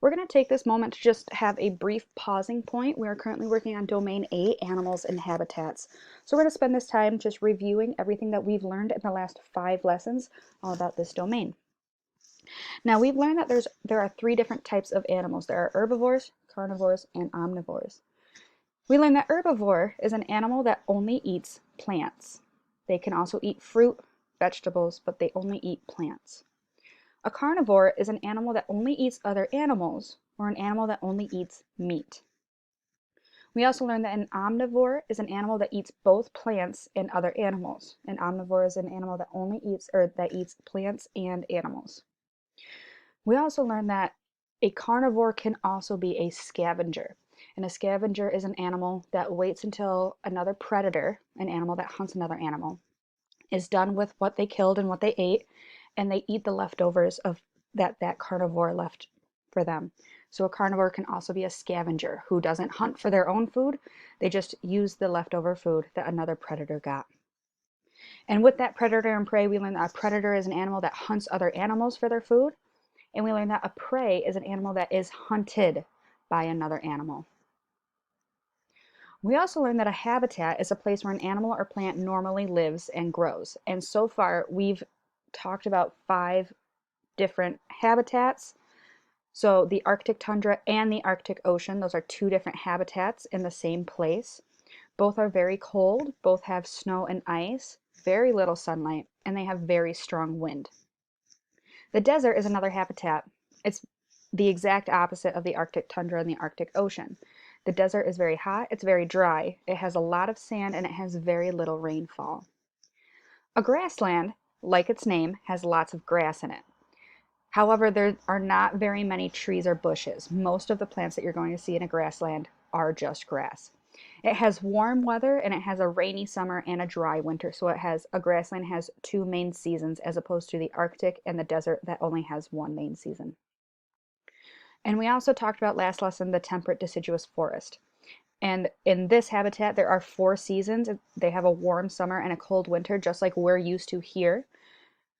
We're going to take this moment to just have a brief pausing point. We are currently working on Domain 8, Animals and Habitats. So we're going to spend this time just reviewing everything that we've learned in the last 5 lessons all about this domain. Now we've learned that there are 3 different types of animals. There are herbivores, carnivores, and omnivores. We learned that herbivore is an animal that only eats plants. They can also eat fruit, vegetables, but they only eat plants. A carnivore is an animal that only eats other animals, or an animal that only eats meat. We also learned that an omnivore is an animal that eats both plants and other animals. An omnivore is an animal that only eats or that eats plants and animals. We also learned that a carnivore can also be a scavenger. And a scavenger is an animal that waits until another predator, an animal that hunts another animal, is done with what they killed and what they ate, and they eat the leftovers of that carnivore left for them. So a carnivore can also be a scavenger who doesn't hunt for their own food. They just use the leftover food that another predator got. And with that predator and prey, we learned that a predator is an animal that hunts other animals for their food. And we learned that a prey is an animal that is hunted by another animal. We also learned that a habitat is a place where an animal or plant normally lives and grows. And so far, we've talked about 5 different habitats. So the Arctic tundra and the Arctic Ocean, those are 2 different habitats in the same place. Both are very cold, both have snow and ice, very little sunlight, and they have very strong wind. The desert is another habitat. It's the exact opposite of the Arctic tundra and the Arctic Ocean. The desert is very hot, it's very dry, it has a lot of sand, and it has very little rainfall. A grassland, like its name, has lots of grass in it. However, there are not very many trees or bushes. Most of the plants that you're going to see in a grassland are just grass. It has warm weather and it has a rainy summer and a dry winter. So a grassland has 2 main seasons as opposed to the Arctic and the desert that only has 1 main season. And we also talked about last lesson the temperate deciduous forest. And in this habitat, there are 4 seasons. They have a warm summer and a cold winter, just like we're used to here.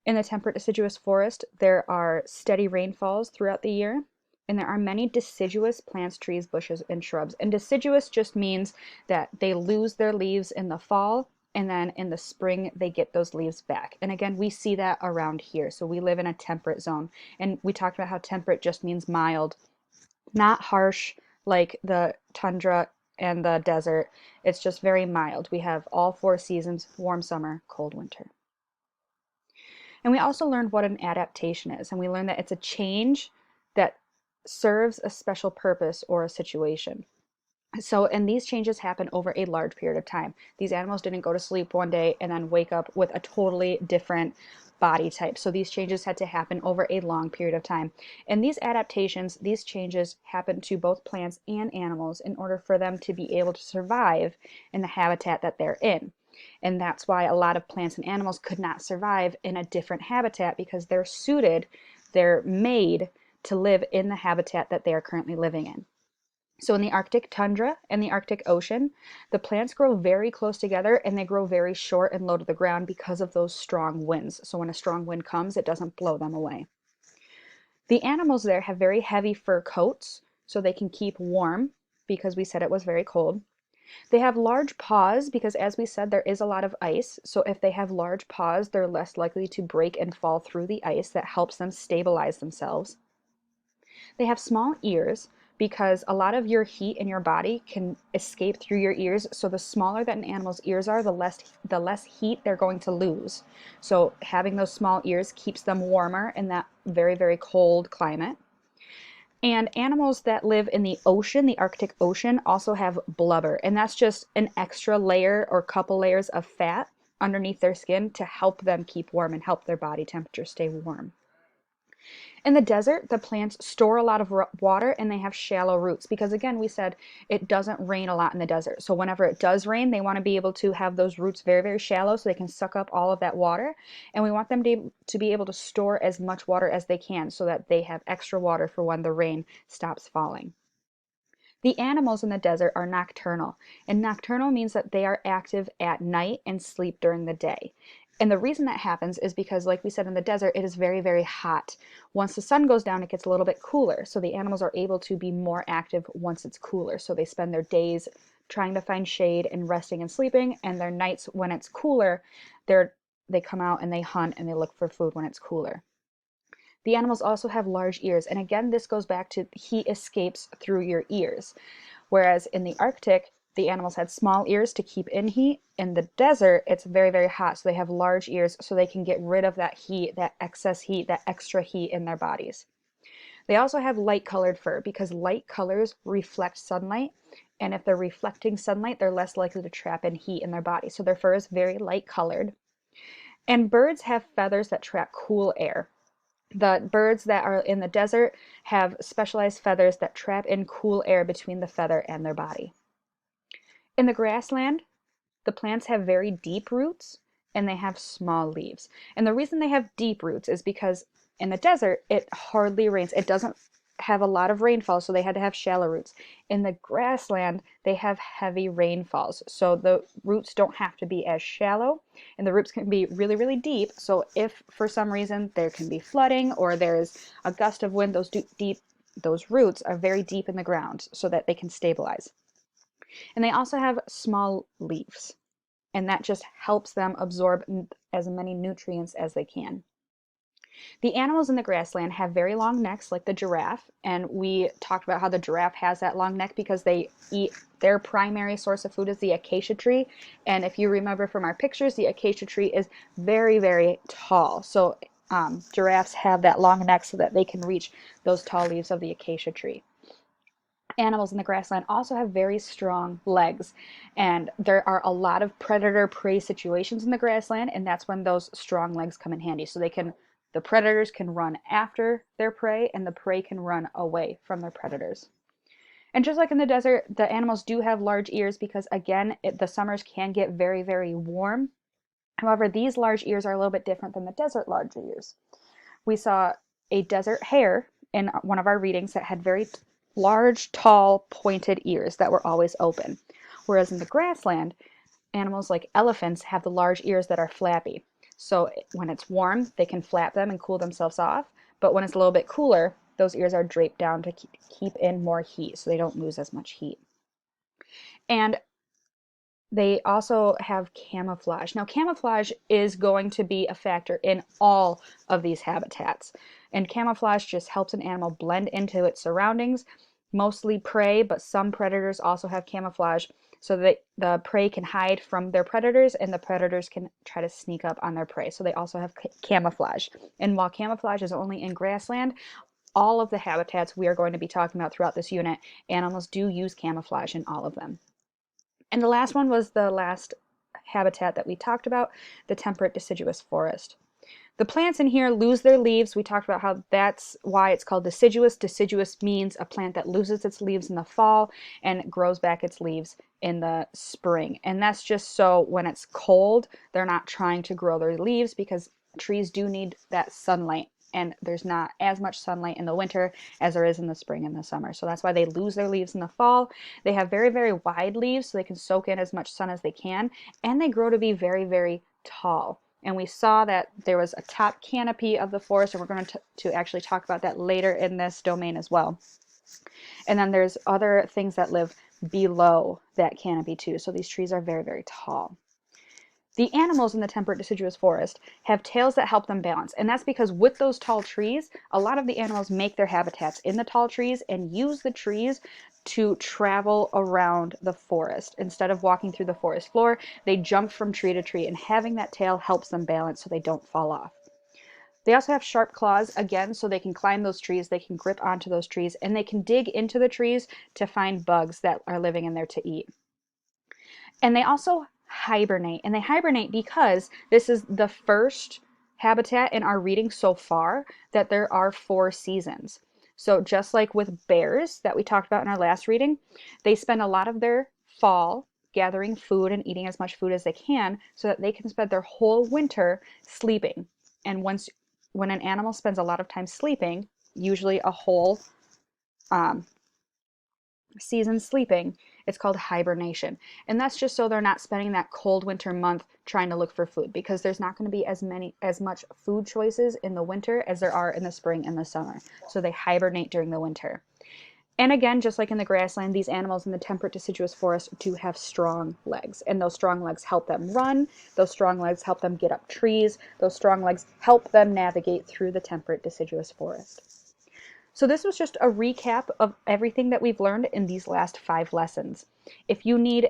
In the temperate deciduous forest, there are steady rainfalls throughout the year, and there are many deciduous plants, trees, bushes, and shrubs. And deciduous just means that they lose their leaves in the fall, and then in the spring, they get those leaves back. And again, we see that around here. So we live in a temperate zone. And we talked about how temperate just means mild, not harsh like the tundra and the desert. It's just very mild. We have all 4 seasons, warm summer, cold winter. And we also learned what an adaptation is, and we learned that it's a change that serves a special purpose or a situation. And these changes happen over a large period of time. These animals didn't go to sleep one day and then wake up with a totally different body type. So these changes had to happen over a long period of time. And these adaptations, these changes happen to both plants and animals in order for them to be able to survive in the habitat that they're in. And that's why a lot of plants and animals could not survive in a different habitat because they're made to live in the habitat that they are currently living in. So in the Arctic tundra and the Arctic Ocean, the plants grow very close together and they grow very short and low to the ground because of those strong winds. So when a strong wind comes, it doesn't blow them away. The animals there have very heavy fur coats so they can keep warm because we said it was very cold. They have large paws because, as we said, there is a lot of ice. So if they have large paws, they're less likely to break and fall through the ice. That helps them stabilize themselves. They have small ears because a lot of your heat in your body can escape through your ears. So the smaller that an animal's ears are, the less heat they're going to lose. So having those small ears keeps them warmer in that very, very cold climate. And animals that live in the ocean, the Arctic Ocean, also have blubber. And that's just an extra layer or couple layers of fat underneath their skin to help them keep warm and help their body temperature stay warm. In the desert, the plants store a lot of water and they have shallow roots because, again, we said it doesn't rain a lot in the desert. So whenever it does rain, they want to be able to have those roots very, very shallow so they can suck up all of that water. And we want them to be able to store as much water as they can so that they have extra water for when the rain stops falling. The animals in the desert are nocturnal, and nocturnal means that they are active at night and sleep during the day. And the reason that happens is because, like we said, in the desert, it is very, very hot. Once the sun goes down, it gets a little bit cooler. So the animals are able to be more active once it's cooler. So they spend their days trying to find shade and resting and sleeping, and their nights when it's cooler, they come out and they hunt and they look for food when it's cooler. The animals also have large ears, and again, this goes back to heat escapes through your ears. Whereas in the Arctic, the animals had small ears to keep in heat. In the desert, it's very, very hot, so they have large ears so they can get rid of that heat, that excess heat, that extra heat in their bodies. They also have light-colored fur because light colors reflect sunlight, and if they're reflecting sunlight, they're less likely to trap in heat in their body. So their fur is very light-colored. And birds have feathers that trap cool air. The birds that are in the desert have specialized feathers that trap in cool air between the feather and their body. In the grassland, the plants have very deep roots and they have small leaves. And the reason they have deep roots is because in the desert, it hardly rains. It doesn't have a lot of rainfall, so they had to have shallow roots. In the grassland, they have heavy rainfalls, so the roots don't have to be as shallow, and the roots can be really, really deep. So if for some reason there can be flooding or there's a gust of wind, those roots are very deep in the ground so that they can stabilize. And they also have small leaves, and that just helps them absorb as many nutrients as they can. The animals in the grassland have very long necks, like the giraffe, and we talked about how the giraffe has that long neck because they eat, their primary source of food is the acacia tree, and if you remember from our pictures, the acacia tree is very, very tall, so giraffes have that long neck so that they can reach those tall leaves of the acacia tree. Animals in the grassland also have very strong legs, and there are a lot of predator-prey situations in the grassland, and that's when those strong legs come in handy. So the predators can run after their prey, and the prey can run away from their predators. And just like in the desert, the animals do have large ears because, again, the summers can get very, very warm. However, these large ears are a little bit different than the desert large ears. We saw a desert hare in one of our readings that had very large, tall, pointed ears that were always open. Whereas in the grassland, animals like elephants have the large ears that are flappy. So when it's warm, they can flap them and cool themselves off. But when it's a little bit cooler, those ears are draped down to keep in more heat so they don't lose as much heat. And they also have camouflage. Now, camouflage is going to be a factor in all of these habitats. And camouflage just helps an animal blend into its surroundings, mostly prey, but some predators also have camouflage so that the prey can hide from their predators and the predators can try to sneak up on their prey. So they also have camouflage. And while camouflage is only in grassland, all of the habitats we are going to be talking about throughout this unit, animals do use camouflage in all of them. And the last one was the last habitat that we talked about, the temperate deciduous forest. The plants in here lose their leaves. We talked about how that's why it's called deciduous. Deciduous means a plant that loses its leaves in the fall and grows back its leaves in the spring. And that's just so when it's cold, they're not trying to grow their leaves because trees do need that sunlight. And there's not as much sunlight in the winter as there is in the spring and the summer. So that's why they lose their leaves in the fall. They have very, very wide leaves so they can soak in as much sun as they can. And they grow to be very, very tall. And we saw that there was a top canopy of the forest, and we're going to actually talk about that later in this domain as well. And then there's other things that live below that canopy too. So these trees are very, very tall. The animals in the temperate deciduous forest have tails that help them balance, and that's because with those tall trees, a lot of the animals make their habitats in the tall trees and use the trees to travel around the forest. Instead of walking through the forest floor, they jump from tree to tree, and having that tail helps them balance so they don't fall off. They also have sharp claws, again, so they can climb those trees, they can grip onto those trees, and they can dig into the trees to find bugs that are living in there to eat. And they also hibernate, and they hibernate because this is the first habitat in our reading so far that there are 4 seasons. So just like with bears that we talked about in our last reading, they spend a lot of their fall gathering food and eating as much food as they can so that they can spend their whole winter sleeping. And when an animal spends a lot of time sleeping, usually a whole season sleeping, It's called hibernation. And that's just so they're not spending that cold winter month trying to look for food, because there's not going to be as much food choices in the winter as there are in the spring and the summer. So they hibernate during the winter. And again, just like in the grassland, these animals in the temperate deciduous forest do have strong legs, and those strong legs help them run. Those strong legs help them get up trees. Those strong legs help them navigate through the temperate deciduous forest. So this was just a recap of everything that we've learned in these last 5 lessons. If you need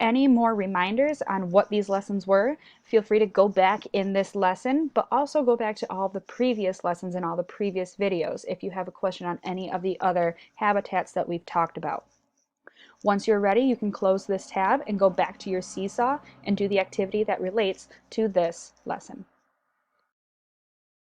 any more reminders on what these lessons were, feel free to go back in this lesson, but also go back to all the previous lessons and all the previous videos if you have a question on any of the other habitats that we've talked about. Once you're ready, you can close this tab and go back to your seesaw and do the activity that relates to this lesson.